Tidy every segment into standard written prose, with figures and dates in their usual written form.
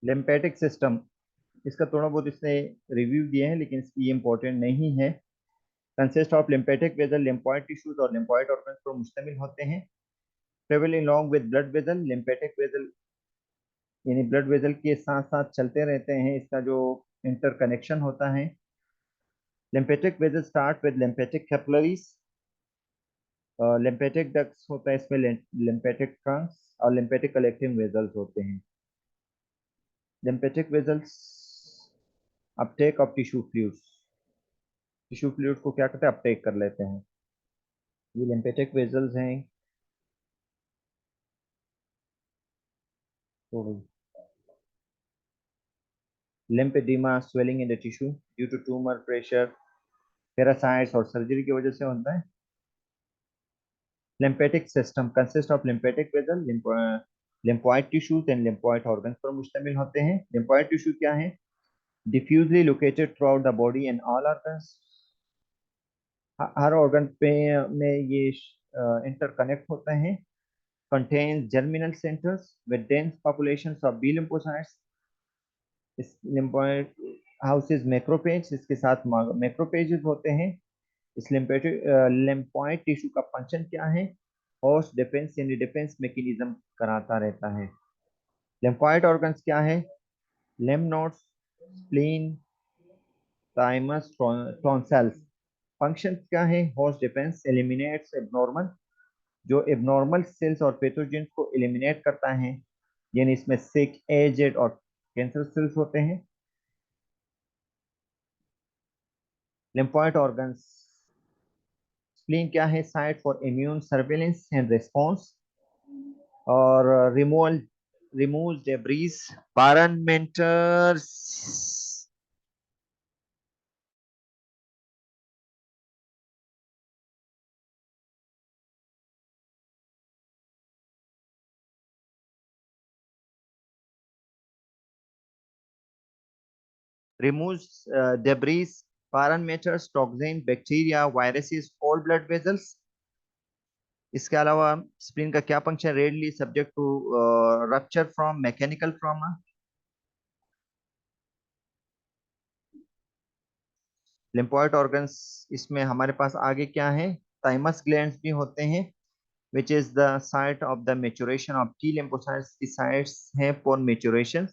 Lymphatic system, इसका थोड़ा बहुत इसने रिव्यू दिए हैं लेकिन इसकी ये इंपॉर्टेंट नहीं है। Consist of lymphatic vessel, lymphoid tissues और लिम्फॉइड ऑर्गन्स पर मुश्तमिल होते हैं। Travel along with blood vessel, lymphatic vessel यानी ब्लड वेसल के साथ साथ चलते रहते हैं, इसका जो इंटरकनेक्शन होता है। Lymphatic vessel start with lymphatic capillaries, lymphatic ducts होता है इसमें, लिम्फेटिक ट्रंक्स और लिम्फेटिक कलेक्टिंग वेसल्स होते हैं। Lymphatic vessels Uptake of tissue fluids, tissue fluid को क्या करते हैं, अपटेक कर लेते हैं। ये लिम्फेटिक वेसल्स हैं। तो lymphedema swelling in the tissue due to tumour, pressure, parasites और सर्जरी की वजह से होता है। Lymphatic system consist of lymphatic vessel, lymphoid tissues and lymphoid organs पर मुश्तमिल होते हैं। लिम्फॉइड टिश्यू क्या है? Diffusely located throughout the body and all organs, हर ऑर्गन पे में ये इंटरकनेक्ट होते हैं। contains germinal centers with dense populations of B lymphocytes. इस lymphoid houses macrophage, इसके साथ macrophages होते हैं। इस lymphoid टिश्यू का फंक्शन क्या है? होस्ट डिफेंस यानी डिफेंस मैकेनिज्म कराता रहता है। lymphoid organs क्या है? lymph nodes, spleen, thymus, tonsils। Function क्या है? होस्ट डिफेंस, एलिमिनेट्स एबनॉर्मल, जो एबनॉर्मल सेल्स और पैथोजेंस को एलिमिनेट करता है, यानी इसमें सिक, एजेड और कैंसर सेल्स होते हैं। लिम्फॉइड ऑर्गन्स, स्प्लीन क्या है? Site for immune surveillance and response, और remove debris, parameters, remove debris, parameters, toxin, bacteria, viruses, all blood vessels। इसके अलावा स्प्लीन का क्या function? Readily subject to rupture from mechanical trauma. Lymphoid organs, इसमें हमारे पास आगे क्या है? थाइमस ग्लैंड्स भी होते हैं, which is the site of the maturation of T lymphocytes की साइट्स हैं फॉर मेचुरेशन।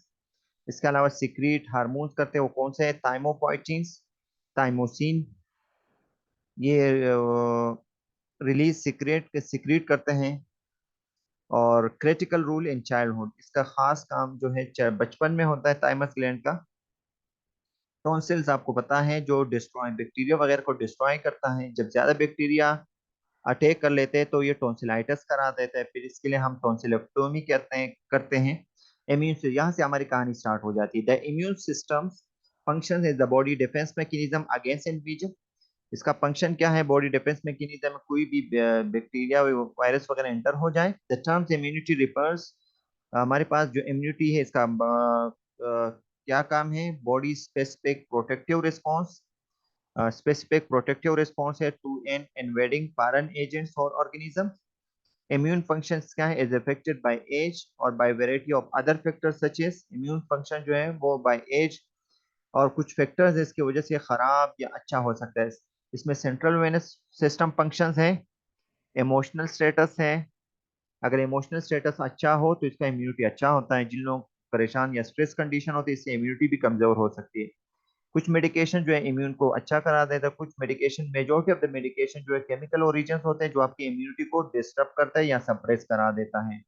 इसके अलावा सिक्रीट हार्मोन्स करते हैं, वो कौन से हैं? थाइमोपोइटिन्स, थाइमोसिन, ये रिलीज सिक्रीट करते हैं। और क्रिटिकल रूल इन चाइल्डहुड, इसका खास काम जो है बचपन में होता है थाइमस ग्लैंड का। टॉन्सिल्स आपको पता है जो डिस्ट्रॉय बैक्टीरिया वगैरह को डिस्ट्रॉय करता है, जब ज्यादा बैक्टीरिया अटैक कर लेते हैं तो ये टॉन्सिलाइटिस करा देता है, फिर इसके लिए हम टॉन्सिलोटोमी करते हैं। इम्यून से यहाँ से हमारी कहानी स्टार्ट हो जाती है। The immune system function is the body defence mechanism against invasion. इसका फंक्शन क्या है? बॉडी डिफेंस मैकेनिज्म में कोई भी बैक्टीरिया वायरस वगैरह एंटर हो जाए। द टर्म्स इम्यूनिटी रिफर्स, हमारे पास जो इम्यूनिटी है इसका क्या काम है? Body specific protective response, specific protective response है to an invading foreign agents or organism। immune functions क्या है? is affected by age और by variety of other factors such as, immune function जो है वो by age और कुछ factors है इसकी वजह से खराब या अच्छा हो सकता है। इसमें सेंट्रल वेनस सिस्टम फंक्शंस है, इमोशनल स्टेटस है। अगर इमोशनल स्टेटस अच्छा हो तो इसका इम्यूनिटी अच्छा होता है। जिन लोग परेशान या स्ट्रेस कंडीशन होती है इससे इम्यूनिटी भी कमजोर हो सकती है। कुछ मेडिकेशन जो है इम्यून को अच्छा करा देता है, कुछ medication, majority of the medication जो है केमिकल ओरिजिन होते हैं जो आपकी इम्यूनिटी को डिस्टर्ब करता है या सप्रेस करा देता है।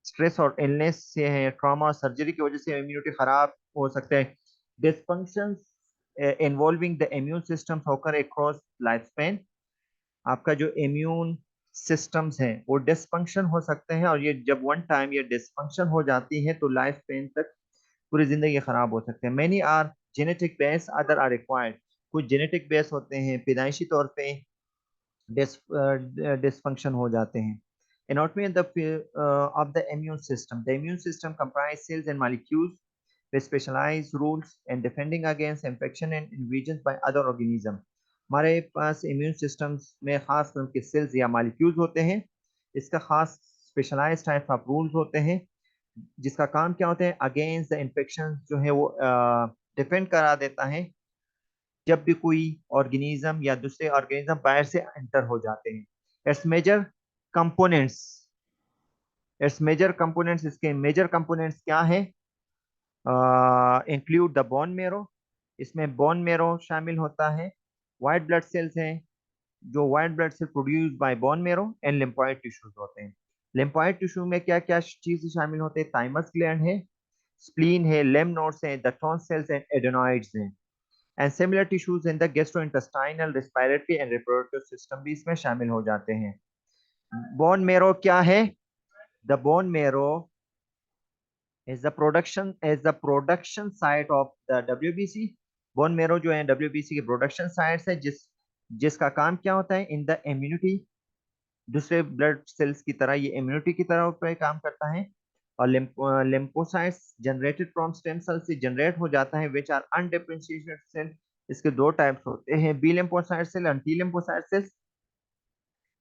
स्ट्रेस और इलनेस से है, ट्रॉमा और सर्जरी की वजह से इम्यूनिटी खराब हो सकता है। Dysfunctions involving the immune system होकर अक्रॉस लाइफ स्पेन, आपका जो इम्यून सिस्टम्स हैं वो डिसफंक्शन हो सकते हैं, और ये जब वन टाइम ये डिसफंक्शन हो जाती है तो लाइफ स्पेन तक पूरी जिंदगी खराब हो सकते हैं। Many are genetic base, other are required. कुछ जेनेटिक बेस होते हैं, पैदाइशी तौर पे डिसफंक्शन हो जाते हैं। Anatomy of the immune system, the immune system comprise cells and molecules with specialized rules and defending against infection and invasions by other organism। हमारे पास इम्यून सिस्टम्स में खास किस्म के सेल्स या मॉलिक्यूल्स होते हैं, इसका खास स्पेशलाइज्ड टाइप ऑफ रूल्स होते हैं जिसका काम क्या होता है, अगेंस्ट द इन्फेक्शन जो है वो डिफेंड करा देता है जब भी कोई ऑर्गेनिज्म या दूसरे ऑर्गेनिज्म बाहर से एंटर हो जाते हैं। Its major components its major components इसके मेजर कंपोनेंट्स क्या है? इंक्लूड द बोन मेरो, इसमें बोन मेरो शामिल होता है। व्हाइट ब्लड सेल्स हैं, जो white blood cell produce by bone marrow, and lymphoid tissues होते हैं। लिम्फोइड टिश्यू में क्या क्या चीजें शामिल होते हैं? थाइमस ग्लैंड है, स्प्लीन है, लेम नोड्स हैं, द टॉन्सिल्स एंड एडेनॉइड्स हैं, and similar tissues in the gastrointestinal, respiratory and reproductive system भी इसमें शामिल हो जाते हैं। बोन मेरो क्या है? The bone marrow is the production site of the WBC। Bone marrow जो है WBC के प्रोडक्शन साइट्स है, जिसका काम क्या होता है? इन द इम्यूनिटी, दूसरे ब्लड सेल्स की तरह ये इम्यूनिटी की तरह पे काम करता है। और lymphocytes generated from stem cell से जनरेट हो जाता है, विच आर अनडिफरेंशिएटेड सेल। इसके दो टाइप्स होते हैं, बी लिम्फोसाइट सेल और T lymphocyte cell.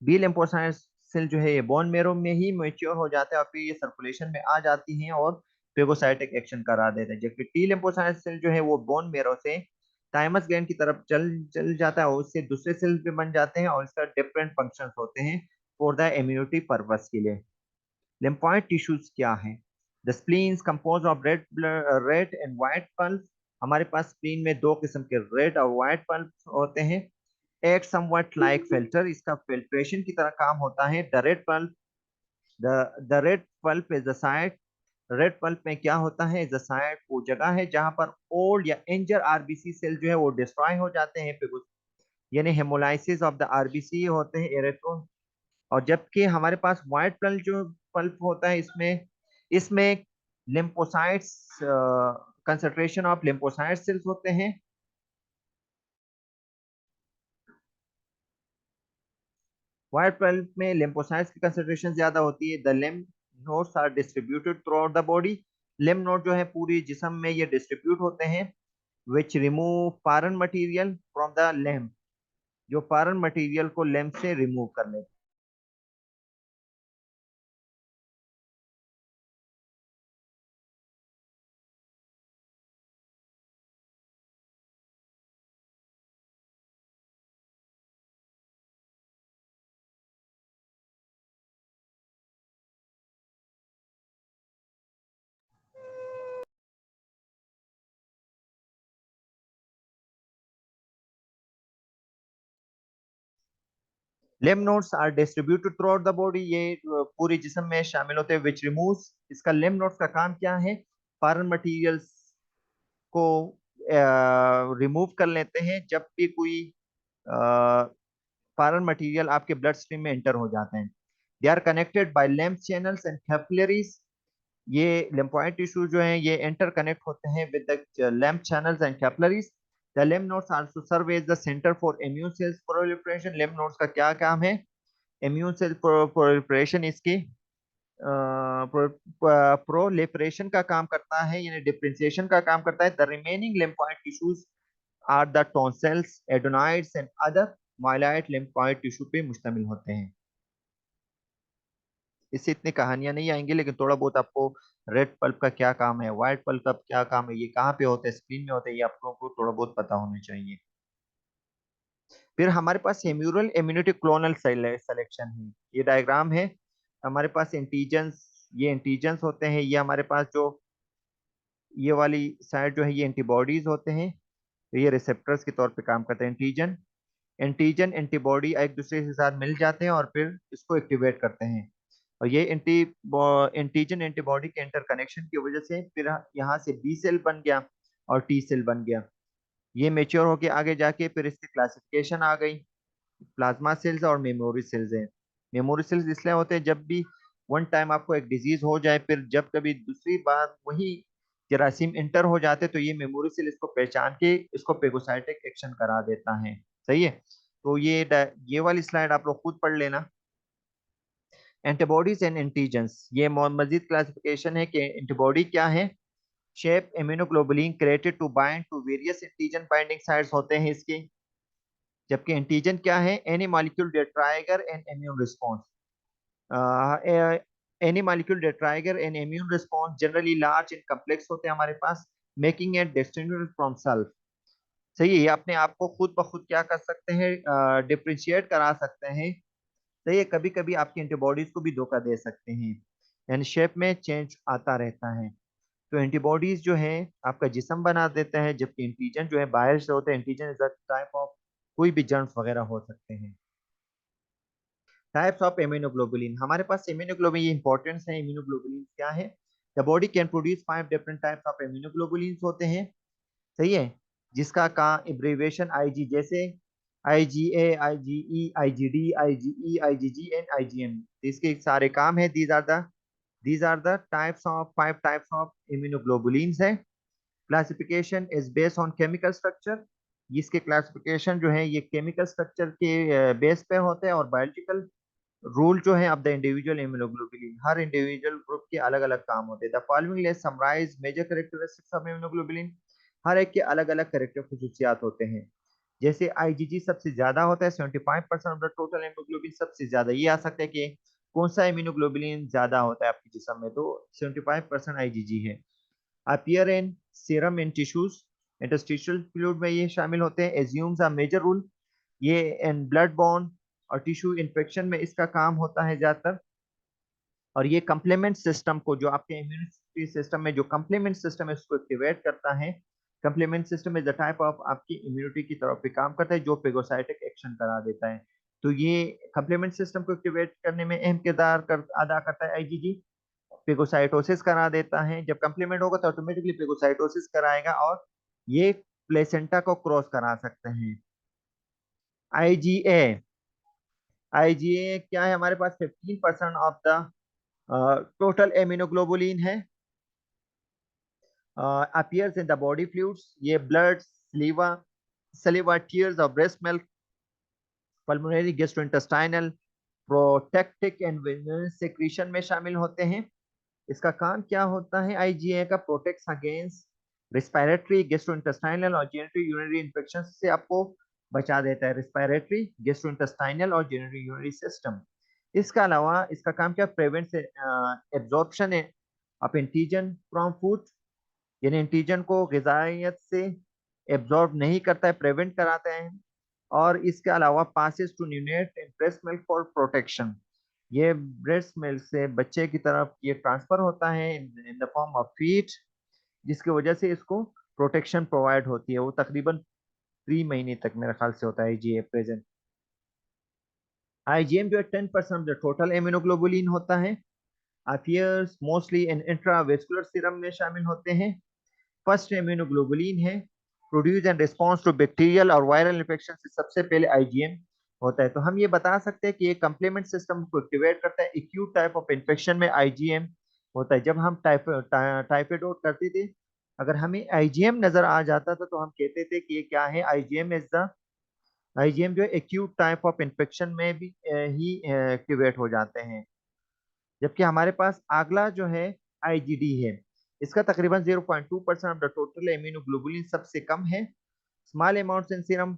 B lymphocyte cell जो है ये बोन मेरो में ही मैच्योर हो जाता है और फिर ये सर्कुलेशन में आ जाती हैं और फेगोसाइटिक एक्शन करा देते हैं, जबकि टी लिम्फोसाइट सेल जो है वो बोन मेरो से थाइमस ग्लैंड की तरफ चल चल जाता है और उससे दूसरे सेल भी बन जाते हैं और इसका डिफरेंट फंक्शंस होते हैं फॉर द इम्यूनिटी पर्पस के लिए। लिम्फोइड टिश्यूज क्या है? The spleen's composed of red and white pulp. हमारे पास स्प्लीन में दो किस्म के रेड और व्हाइट पल्प होते हैं। एक समवट लाइक फिल्टर, इसका फिल्ट्रेशन की तरह काम होता है। The red pulp is the site, red pulp में क्या होता है? इज द साइट, वो जगह है जहां पर ओल्ड या इंजर आरबीसी सेल जो है वो डिस्ट्रॉय हो जाते हैं, यानी हेमोलाइसिस ऑफ द आरबीसी होते हैं, एरेथ्रो। और जबकि हमारे पास व्हाइट पल्प जो पल्प होता है, इसमें इसमें lymphocytes, concentration of lymphocyte cells होते हैं। व्हाइट पल्प में लिम्फोसाइट्स की कंसंट्रेशन ज्यादा होती है। The lymph nodes are distributed throughout the body. Lymph node जो है पूरी जिस्म में ये डिस्ट्रीब्यूट होते हैं, which remove foreign material from the lymph, जो फॉरेन मटेरियल को लिम्फ से रिमूव कर लेते हैं। Lymph nodes are distributed throughout the body, ये पूरी जिस्म में शामिल होते हैं, विच रिमूव्स, इसका लिम्फ नोड्स का काम क्या है? फॉरेन मटेरियल्स को रिमूव कर लेते हैं जब भी कोई फॉरेन मटेरियल आपके ब्लड स्ट्रीम में एंटर हो जाते हैं। They are connected by lymph channels and capillaries. ये लिम्फोइड टिश्यू जो है ये इंटर कनेक्ट होते हैं with the lymph channels and capillaries। The lymph nodes also serve as the center for immune cells proliferation। lymph nodes का क्या काम है? इम्यून सेल प्रोलिफरेशन, इसकी प्रोलिफरेशन का काम करता है, यानी डिफरेंशिएशन का काम करता है। The remaining lymphoid tissues are the tonsils, adenoids and other myeloid lymphoid tissue पे मुश्तमिल होते हैं। इससे इतनी कहानियां नहीं आएंगी, लेकिन थोड़ा बहुत आपको रेड पल्प का क्या काम है, व्हाइट पल्प का क्या काम है, ये कहाँ पे होता है, स्क्रीन में होता है, ये आप लोगों को थोड़ा बहुत पता होना चाहिए। फिर हमारे पास हेम्यूरल इम्यूनिटी क्लोनल सिलेक्शन है, ये डायग्राम है। हमारे पास एंटीजेंस, ये एंटीजेंस होते हैं, ये हमारे पास जो ये वाली साइड जो है ये एंटीबॉडीज होते हैं, तो ये रिसेप्टर्स के तौर पे काम करते हैं। एंटीजन एंटीजन एंटीबॉडी एक दूसरे के साथ मिल जाते हैं और फिर इसको एक्टिवेट करते हैं, और ये एंटीजन एंटीबॉडी के इंटरकनेक्शन की वजह से फिर यहाँ से बी सेल बन गया और टी सेल बन गया। ये मेच्योर होके आगे जाके फिर इसकी क्लासिफिकेशन आ गई, प्लाज्मा सेल्स और मेमोरी सेल्स हैं। मेमोरी सेल्स इसलिए होते हैं जब भी वन टाइम आपको एक डिजीज हो जाए, फिर जब कभी दूसरी बार वही जरासीम इंटर हो जाते तो ये मेमोरी सेल इसको पहचान के इसको पेगोसाइटिक एक्शन करा देता है। सही है, तो ये वाली स्लाइड आप लोग खुद पढ़ लेना। एंटीबॉडीज एंड एंटीजेंस, ये मजीद क्लासिफिकेशन है कि एंटीबॉडी क्या है। Shape immunoglobulin created to bind to various antigen binding sites होते हैं इसके। जबकि एंटीजन क्या है? Any molecule that trigger an immune response. Any molecule that trigger an immune response generally large and complex होते हैं हमारे पास, making it distinguished from self. सही है, ये अपने आप को खुद ब खुद क्या कर सकते हैं, डिफ्रेंशिएट करा सकते हैं। तो ये कभी कभी आपकी एंटीबॉडीज को भी धोखा दे सकते हैं, यानी शेप में चेंज आता रहता है। तो एंटीबॉडीज जो है आपका जिस्म बना देते हैं, जबकि एंटीजन जो है बाहर से होते हैं। Antigen is a type of कोई भी जर्म्स वगैरह हो सकते हैं। टाइप्स ऑफ इम्यूनोग्लोबुलिन, हमारे पास इम्यूनोग्लोबुलिन, ये इंपॉर्टेंस है। इम्यूनोग्लोबुलिन क्या है? The body can produce 5 different types of immunoglobulin होते हैं। सही है, जिसका का एब्रीविएशन आईजी, जैसे IgA, IgE, IgD, IgE, IgG and IgM, इसके सारे काम है। These are the types of 5 types of immunoglobulins है। Classification is based on chemical structure, इसके क्लासिफिकेशन जो है ये केमिकल स्ट्रक्चर के बेस पे होते हैं, और बायोलॉजिकल रूल जो है ऑफ द इंडिविजुअल इम्यूनोग्लोबुलिन, हर इंडिविजुअल ग्रुप के अलग अलग काम होते हैं। The following list summarise major characteristics of immunoglobulin, हर एक के अलग अलग करेक्टर खसूसियात होते हैं। जैसे आईजीजी सबसे ज्यादा होता है, 75% ऑफ द टोटल इम्यूनोग्लोबुलिन सबसे ज्यादा। ये आ सकता है कि कौन सा इम्यूनोग्लोबुलिन ज्यादा होता है आपके जिस्म में, तो 75% आईजीजी है। Appear in serum in tissues, interstitial fluid में ये शामिल होते हैं। एज्यूम्स अ मेजर रूल, ये इन ब्लड बॉर्न और टिश्यू इन्फेक्शन में इसका काम होता है ज्यादातर। और ये कंप्लीमेंट सिस्टम को, जो आपके इम्यूनिटी सिस्टम में जो कंप्लीमेंट सिस्टम है उसको एक्टिवेट करता है। Complement system is the type of आपकी इम्यूनिटी की तरफ पे काम करता है, जो पेगोसाइटिक एक्शन करा देता है। तो ये कंप्लीमेंट सिस्टम को एक्टिवेट करने में अहम किरदार अदा करता है आईजीजी। पेगोसाइटोसिस करा देता है, जब कंप्लीमेंट होगा तो ऑटोमेटिकली पेगोसाइटोसिस कराएगा, और ये प्लेसेंटा को क्रॉस करा सकते हैं। आईजीए, आईजीए क्या है? हमारे पास 15% ऑफ द टोटल इम्यूनोग्लोबुलिन है। Appears in the body fluids, ये ब्लड, सलीवा, टीयर्स और breast milk, pulmonary, gastrointestinal, प्रोटेक्टिक and Venus secretion में शामिल होते हैं। इसका काम क्या होता है? आईजीए का प्रोटेक्ट्स अगेंस्ट रिस्पायरेटरी, गैस्ट्रोइंटेस्टाइनल और जेनिटरी यूरिनरी इन्फेक्शन से आपको बचा देता है। रिस्पायरेटरी, गैस्ट्रोइंटेस्टाइनल और जेनिटरी यूरिनरी सिस्टम। इसका अलावा इसका काम क्या? Prevent absorption of antigen from food, यानी एंटीजन को ग़िज़ाइयत से एब्जॉर्ब नहीं करता है, प्रिवेंट कराता है। और इसके अलावा passes to neonate in breast milk for protection, ये ब्रेस्ट मिल्क से बच्चे की तरफ ये ट्रांसफर होता है in the form of feed, जिसकी वजह से इसको प्रोटेक्शन प्रोवाइड होती है। वो तकरीबन 3 महीने तक मेरे ख्याल से होता है आईजीए प्रेजेंट। आईजीएम जो है 10% ऑफ द टोटल इम्यूनोग्लोबुलिन होता है। Appears mostly in intravascular serum में शामिल होते हैं। फर्स्ट इम्यूनोग्लोबुलिन है, produce and response to bacterial और वायरल इन्फेक्शन से सबसे पहले आईजीएम होता है। तो हम ये बता सकते हैं कि ये कंप्लीमेंट सिस्टम को एक्टिवेट करता है। एक्यूट टाइप ऑफ इन्फेक्शन में आईजीएम होता है। जब हम टाइफाइड करते थे, अगर हमें आईजीएम नजर आ जाता था तो हम कहते थे कि ये क्या है, आईजीएम इज द, आईजीएम जो है एक्यूट टाइप ऑफ इन्फेक्शन में भी ही एक्टिवेट हो जाते हैं। जबकि हमारे पास अगला जो है आईजीडी है, इसका तकरीबन 0.2% ऑफ द टोटल इम्यूनोग्लोबुलिन सबसे कम है। स्मॉल अमाउंट्स इन सीरम,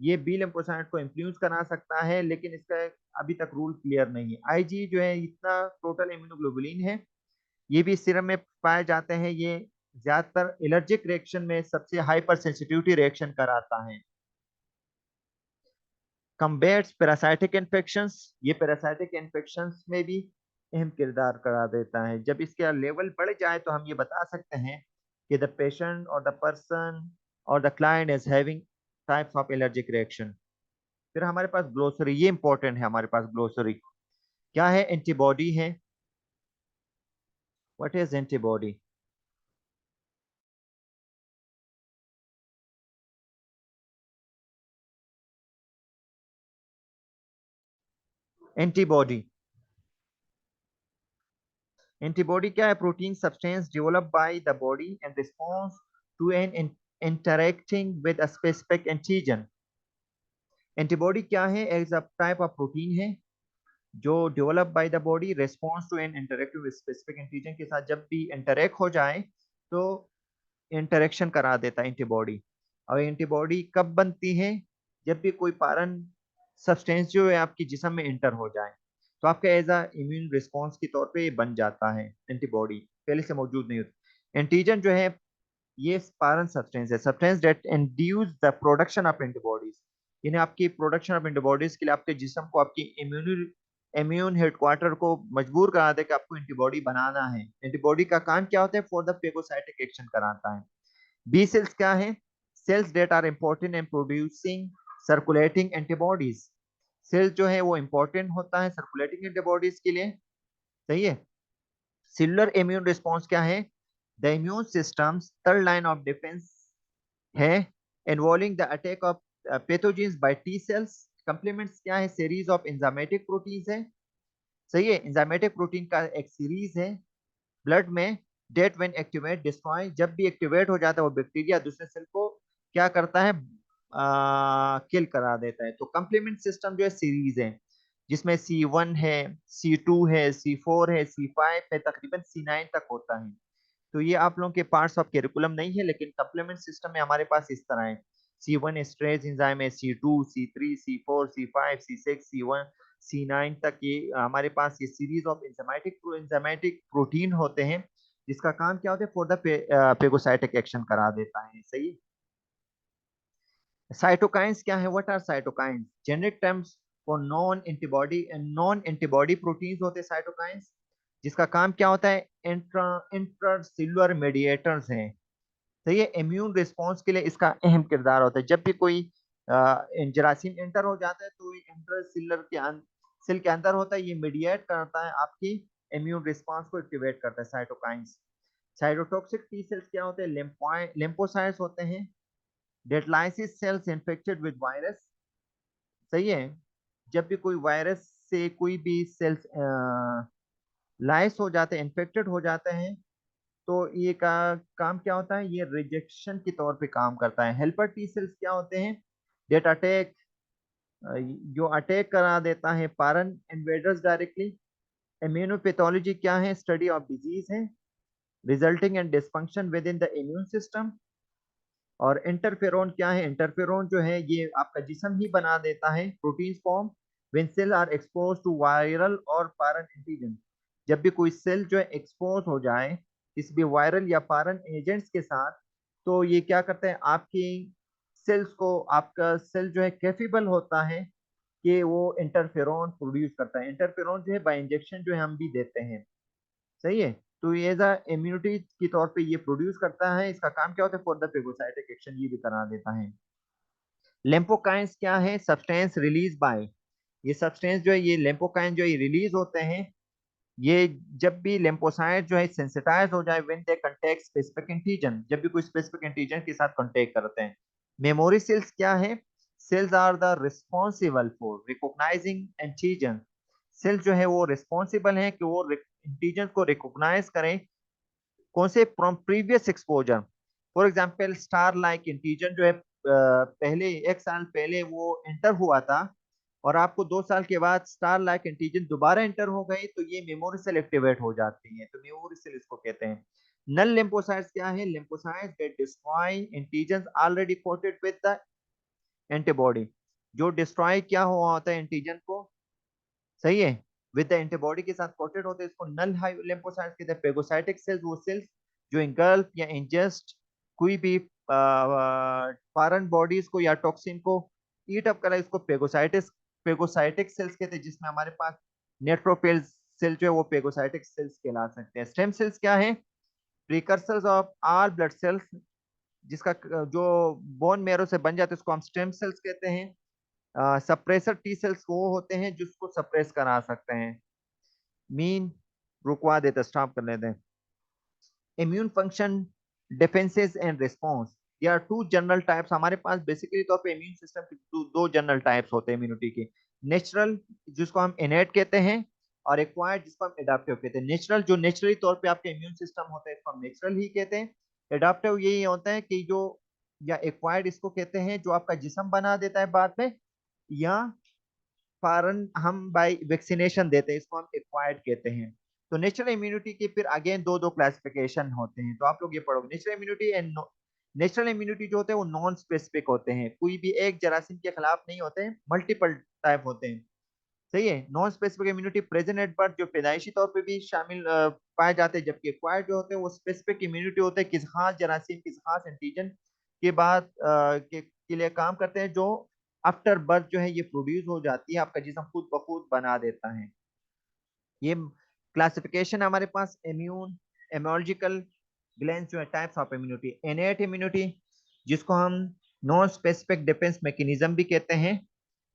ये बी लिम्फोसाइट को इन्फ्लुएंस करा सकता है, लेकिन इसका अभी तक रूल क्लियर नहीं है। आईजी जो है इतना टोटल इम्यूनोग्लोबुलिन है, ये भी सीरम में पाए जाते हैं। ये ज्यादातर एलर्जिक रिएक्शन में सबसे हाइपर सेंसिटिविटी रिएक्शन कराता है। कम्बेट्स पैरासाइटिक इन्फेक्शंस, ये पैरासाइटिक इन्फेक्शंस में भी अहम किरदार करा देता है। जब इसका लेवल बढ़ जाए तो हम ये बता सकते हैं कि द पेशेंट और द पर्सन और the client is having types of allergic reaction. फिर हमारे पास ग्लोसरी, ये इंपॉर्टेंट है। हमारे पास ग्लोसरी क्या है? एंटीबॉडी है। What is antibody? Antibody, antibody क्या है? Protein substance developed by the body in response to an interacting with a specific antigen। एंटीबॉडी क्या है? एक टाइप ऑफ प्रोटीन है जो develop by the body response to an interactive specific antigen के साथ। जब भी इंटरेक्ट हो जाए तो इंटरेक्शन करा देता है एंटीबॉडी। और एंटीबॉडी कब बनती है? जब भी कोई पारन सब्सटेंस जो है आपके जिस्म में इंटर हो जाए। तो आपका एज अ इम्यून रिस्पॉन्स के तौर पे ये बन जाता है, एंटीबॉडी पहले से मौजूद नहीं होती। एंटीजन जो है ये पारन सब्सटेंस है, substance that induce the production of antibodies, यानी आपकी प्रोडक्शन ऑफ एंटीबॉडीज के लिए आपके जिस्म को, आपकी इम्यून हेडक्वार्टर को मजबूर करा दे कि आपको एंटीबॉडी बनाना है। एंटीबॉडी का काम क्या होता है? फॉर द फेगोसाइटिक एक्शन कराता है। बी सेल्स क्या है? Cells that are important in producing circulating antibodies. Cells जो है वो इंपॉर्टेंट होता है सर्कुलेटिंग एंटीबॉडीज के लिए। सही है। सेलुलर इम्यून रिस्पॉन्स क्या है? The immune system third line of defence है, involving the attack of pathogens by T cells. Complements क्या है? सीरीज ऑफ एंजाइमेटिक प्रोटीन्स है। सही है। एंजाइमेटिक प्रोटीन का एक सीरीज है ब्लड में, डेट व्हेन एक्टिवेट डिस्ट्रॉय, जब भी एक्टिवेट हो जाता है वो बैक्टीरिया दूसरे सेल को क्या करता है? किल करा देता है। तो कंप्लीमेंट सिस्टम जो है सीरीज है, जिसमें C1 है, C2 है, C4 है, C5 है, तकरीबन C9 तक होता है। तो ये आप लोगों के पार्ट्स ऑफ करिकुलम नहीं है, लेकिन कंप्लीमेंट सिस्टम में हमारे पास इस तरह है। C1 स्ट्रेच एंजाइम है, C2, C3, C4, C5, C6, C1, C9 तक ये हमारे पास ये सीरीज ऑफ एंजाइमेटिक प्रोटीन होते हैं, जिसका काम क्या होता है? फॉर द पेगोसाइटिक एक्शन करा देता है। सही। साइटोकाइंस क्या है? What are cytokines? Generic terms for non antibody proteins होते हैं साइटोकाइंस, जिसका काम क्या होता है? इंट्रासेल्युलर मीडिएटर्स हैं। तो ये इम्यून रिस्पॉन्स के लिए इसका अहम किरदार होता है। जब भी कोई जरासीम एंटर हो जाता है तो ये इंटरसेलुलर के सेल के अंदर होता है, ये मीडिएट करता है आपकी इम्यून रिस्पॉन्स को एक्टिवेट करता है, साइटोकाइंस। साइटोटॉक्सिक टी सेल्स क्या होते हैं? लिम्फोसाइट्स होते हैं, that lysis cells infected with virus. सही है। जब भी कोई वायरस से कोई भी सेल्स लाइस हो जाते हैं, इन्फेक्टेड हो जाते हैं, तो ये का काम क्या होता है? ये रिजेक्शन के तौर पे काम करता है। हेल्पर टी सेल्स क्या होते हैं? डेट अटैक, जो अटैक करा देता है पारन इन्वेडर्स डायरेक्टली। इम्यूनोपैथोलॉजी क्या है? स्टडी ऑफ डिजीज है, resulting in dysfunction with in the immune system. और इंटरफेरोन क्या है? इंटरफेरोन जो है ये आपका जिस्म ही बना देता है protein form when cell are expose to viral और फॉरेन एंटीजन। जब भी कोई सेल जो है एक्सपोज हो जाए किसी भी वायरल या फॉरेन एजेंट्स के साथ, तो ये क्या करते हैं? आपकी सेल्स को, आपका सेल जो है कैपेबल होता है कि वो इंटरफेरोन प्रोड्यूस करता है। इंटरफेरोन जो है बाय इंजेक्शन जो है हम भी देते हैं। सही है। तो ये एज इम्यूनिटी के तौर पे ये प्रोड्यूस करता है। इसका काम क्या होता है? फॉर द फेगोसाइटिक एक्शन ये भी करा देता है। लिम्फोकाइंस क्या है? सब्सटेंस रिलीज बाय, ये सब्सटेंस जो है ये लिम्फोकाइन जो है रिलीज होते हैं ये जब भी लिम्फोसाइट जो है सेंसिटाइज हो जाए when they contact specific antigen, जब भी कोई स्पेसिफिक एंटीजन के साथ कांटेक्ट करते हैं। मेमोरी सेल्स क्या है? Cells are the responsible for recognising antigen. Cells जो है वो रिस्पॉन्सिबल है कि वो एंटीजन को रिकॉग्नाइज करें। कौन से? From previous exposure. For example star like antigen जो है पहले 1 साल पहले वो एंटर हुआ था, और आपको 2 साल के बाद स्टार लाइक एंटीजन दोबारा एंटर हो गई, तो ये मेमोरी सेल एक्टिवेट हो जाती है, तो मेमोरी सेल इसको कहते हैं। नल लिम्फोसाइट्स क्या है? Lymphocytes that destroy antigen already coated with the antibody, जो डिस्ट्रॉय क्या हुआ होता है एंटीजन को। सही है। विद द एंटीबॉडी के साथ कोटेड होते हैं, इसको नल लिम्फोसाइट्स कहते हैं। पेगोसाइटिक सेल्स वो सेल्स जो इंगल्फ या इंजेस्ट कोई भी फॉरेन बॉडीज को या टॉक्सिन को ईट अप करा, इसको पेगोसाइटिक सेल्स कहते हैं, जिसमें हमारे पास नेट्रोफिल सेल जो है वो पेगोसाइटिक सेल्स कहला सकते हैं। स्टेम सेल्स क्या है? Precursors of all blood cells, जिसका जो बोन मैरो से बन जाते हैं उसको हम स्टेम सेल्स कहते हैं। सप्रेसर टी सेल्स वो होते हैं जिसको सप्रेस करा सकते हैं। मीन रुकवा देते, स्टॉप कर लेते हैं। Immune function, defences and response, there are two general types. हमारे पास बेसिकली तौर पे इम्यून सिस्टम के दो जनरल टाइप्स होते हैं इम्यूनिटी के। नेचुरल जिसको हम इनेट कहते हैं, और एक्वायर्ड जिसको हम एडाप्टिव कहते हैं। नेचुरल जो नेचुरली तौर पे आपके इम्यून सिस्टम होता है इसको हम नेचुरल ही कहते हैं। एडाप्टिव यही होता है कि जो, या एक्वायर्ड इसको कहते हैं जो आपका जिस्म बना देता है बाद में, या फॉरन हम बाय वैक्सीनेशन देते हैं, इसको हम एक्वायर्ड कहते हैं। तो नेचुरल इम्यूनिटी के फिर अगेन दो दो क्लासिफिकेशन होते हैं, तो आप लोग ये पढ़ोगे natural immunity and natural immunity जो होते हैं वो नॉन स्पेसिफिक होते हैं, कोई भी एक जरासीम के खिलाफ नहीं होते हैं, मल्टीपल टाइप होते हैं। सही है। Non specific immunity present at birth, जो पैदाइशी तौर पे भी शामिल पाए जाते हैं, जबकि एक्वायर्ड जो होते हैं वो स्पेसिफिक इम्यूनिटी होते हैं, किसी खास जरासीम किसी खास एंटीजन के बाद के लिए काम करते हैं, जो आफ्टर बर्थ जो है ये प्रोड्यूस हो जाती है, आपका जिस्म खुद ब खुद बना देता है। ये क्लासिफिकेशन हमारे पास इम्यून इम्यूनोलॉजिकल ग्लैंड जो है, types of immunity, innate immunity जिसको हम नॉन स्पेसिफिक डिफेंस मैकेनिज्म भी कहते हैं,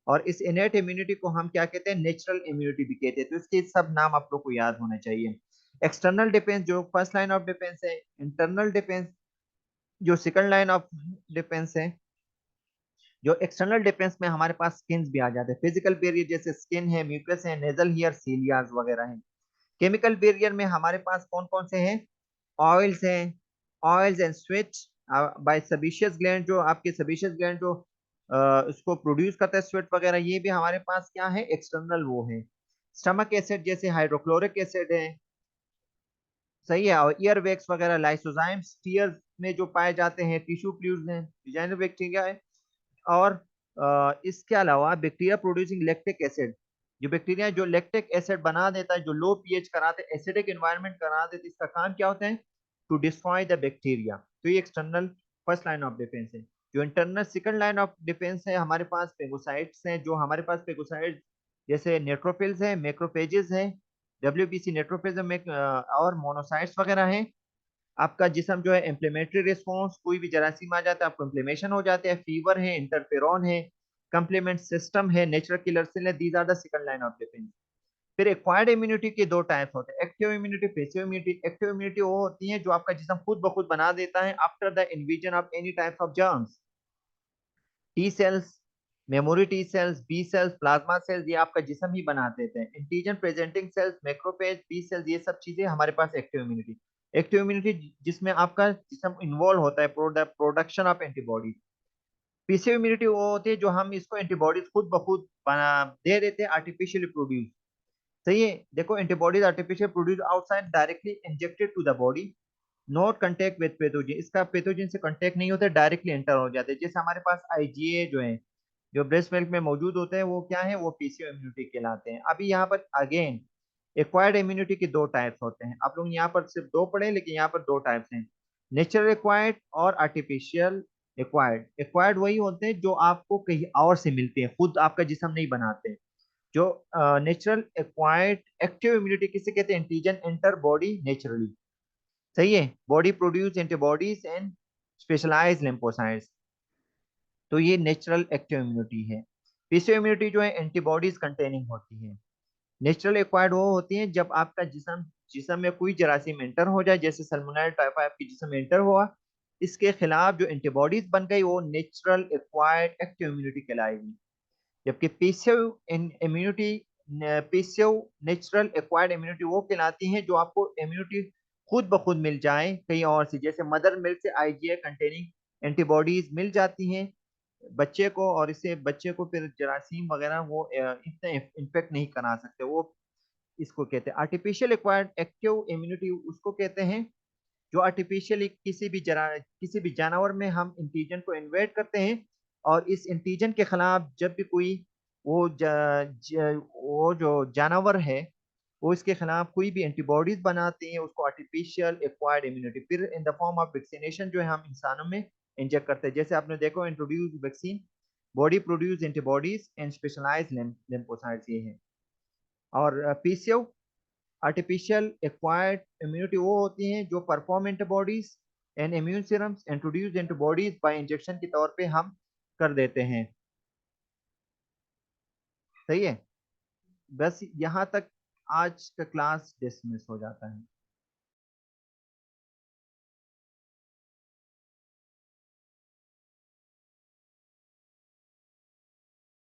और इस इनेट इम्यूनिटी को हम क्या कहते हैं, नेचुरल इम्यूनिटी भी कहते हैं। तो इसके सब नाम आप लोग को याद होना चाहिए। एक्सटर्नल डिफेंस जो फर्स्ट लाइन ऑफ डिफेंस है, इंटरनल डिफेंस जो सेकंड लाइन ऑफ डिफेंस है। जो एक्सटर्नल डिफेंस में हमारे पास स्किन भी आ जाते हैं, फिजिकल बैरियर जैसे स्किन है, म्यूकस है, नेजल हेयर, सीलियाज वगैरह है। केमिकल बैरियर में हमारे पास कौन कौन से हैं, ऑयल्स हैं, oils and sweat by sebaceous gland, जो आपके सेबेशियस ग्लैंड जो उसको प्रोड्यूस करता है स्वेट वगैरह, ये भी हमारे पास क्या है, एक्सटर्नल वो है। स्टमक एसिड जैसे हाइड्रोक्लोरिक एसिड है, सही है। और ईयर वैक्स वगैरह, लाइसोजाइम्स टीयर्स में जो पाए जाते हैं, टिश्यू फ्लूइड्स हैं, वैजाइनल बैक्टीरिया है। और इसके अलावा बैक्टीरिया प्रोड्यूसिंग लैक्टिक एसिड, जो बैक्टीरिया जो लैक्टिक एसिड बना देता है, जो लो पीएच कराते हैं, एसिडिक एनवायरनमेंट करा देते, इसका काम क्या होता है, टू डिस्ट्रॉय द बैक्टीरिया। तो ये external first line of defence है। जो internal second line of defence है, हमारे पास पेगोसाइट्स हैं, जो हमारे पास पेगोसाइट्स जैसे नेट्रोफिल्स हैं, मैक्रोफेजेस हैं, डब्ल्यूबीसी नेट्रोफिल्स और मोनोसाइट्स वगैरह हैं। आपका जिसम जो है इम्प्लीमेंट्री रिस्पॉन्स, कोई भी जरासीम आ जाता है आपको इम्प्लीमेशन हो जाते हैं, फीवर है, इंटरफेरॉन है, कंप्लीमेंट सिस्टम है, नेचुरल किलर सेल है, these are the second line of defence. फिर एक्वायर्ड इम्यूनिटी के दो टाइप्स होते हैं, active immunity, passive immunity. Active immunity वो होती है जो आपका जिसम खुद ब खुद बना देता है after the invasion of any types of germs. T cells, memory T cells, B cells, plasma cells, ये आपका जिसम ही बना देते हैं। Antigen presenting cells, macrophage, B cells, ये सब चीजें हमारे पास एक्टिव इम्यूनिटी। एक्टिव इम्यूनिटी जिसमें आपका जिसम इन्वॉल्व होता है production of antibody. Passive immunity वो होती है जो हम इसको एंटीबॉडीज खुद ब खुद बना दे देते हैं, आर्टिफिशियली प्रोड्यूस। सही है। देखो, antibodies artificial produce outside directly injected to the body, not contact with pathogen, इसका पैथोजन से कंटेक्ट नहीं होता, डायरेक्टली एंटर हो जाते हैं। जैसे हमारे पास आईजीए जो है, जो ब्रेस्ट मिल्क में मौजूद होते हैं, वो क्या है, वो पीसीओ इम्यूनिटी कहलाते हैं। अभी यहाँ पर अगेन एक्वायर्ड इम्यूनिटी के दो टाइप्स होते हैं, आप लोग यहाँ पर सिर्फ दो पढ़े, लेकिन यहाँ पर दो टाइप्स हैं, नेचुरल एक्वायर्ड और आर्टिफिशियल एक्वायर्ड। एक्वायर्ड वही होते हैं जो आपको कहीं और से मिलते हैं, खुद आपका जिसम नहीं बनाते। जो नेचुरल एक्वायर्ड एक्टिव इम्यूनिटी किसे कहते हैं, एंटीजन एंटर बॉडी नेचुरली, सही है, body produce antibodies and specialize lymphocytes. तो ये नेचुरल एक्टिव इम्यूनिटी है। पैसिव इम्यूनिटी जो है एंटीबॉडीज कंटेनिंग होती है। नेचुरल एक्वायर्ड वो होती है जब आपका जिसम जिसम में कोई जरासीम एंटर हो जाए, जैसे सल्मोनेला टाइफाइड आपके जिसम में एंटर हुआ, इसके खिलाफ जो एंटीबॉडीज बन गई, वो नेचुरल एक्वायर्ड एक्टिव इम्यूनिटी कहलाएगी। जबकि passive immunity, passive natural acquired immunity वो कहलाती है जो आपको इम्यूनिटी खुद ब खुद मिल जाए कहीं और से, जैसे मदर मिल्क से आईजीए कंटेनिंग एंटीबॉडीज मिल जाती हैं बच्चे को, और इससे बच्चे को फिर जरासीम वगैरह वो इतने इन्फेक्ट नहीं करा सकते, वो इसको कहते हैं। आर्टिफिशियल एक्वायर्ड एक्टिव इम्यूनिटी उसको कहते हैं जो आर्टिफिशियली किसी भी जानवर में हम इंटीजन को इन्वेट करते हैं, और इस इंटीजन के खिलाफ जब भी कोई वो जो जानवर है वो इसके खिलाफ कोई भी एंटीबॉडीज बनाते हैं, उसको आर्टिफिशियल एक्वायर्ड इम्यूनिटी, फिर इन द फॉर्म ऑफ वैक्सीनेशन जो है हम इंसानों में इंजेक्ट करते हैं। जैसे आपने देखो, introduce vaccine, body produce antibodies and specialize lymphocytes, ये है। और पीसीओ आर्टिफिशियल एक्वायर्ड इम्यूनिटी वो होती हैं जो perform antibodies and immune serums introduce antibodies bye injection के तौर पे हम कर देते हैं। सही है। बस यहाँ तक आज का क्लास डिसमिस हो जाता है।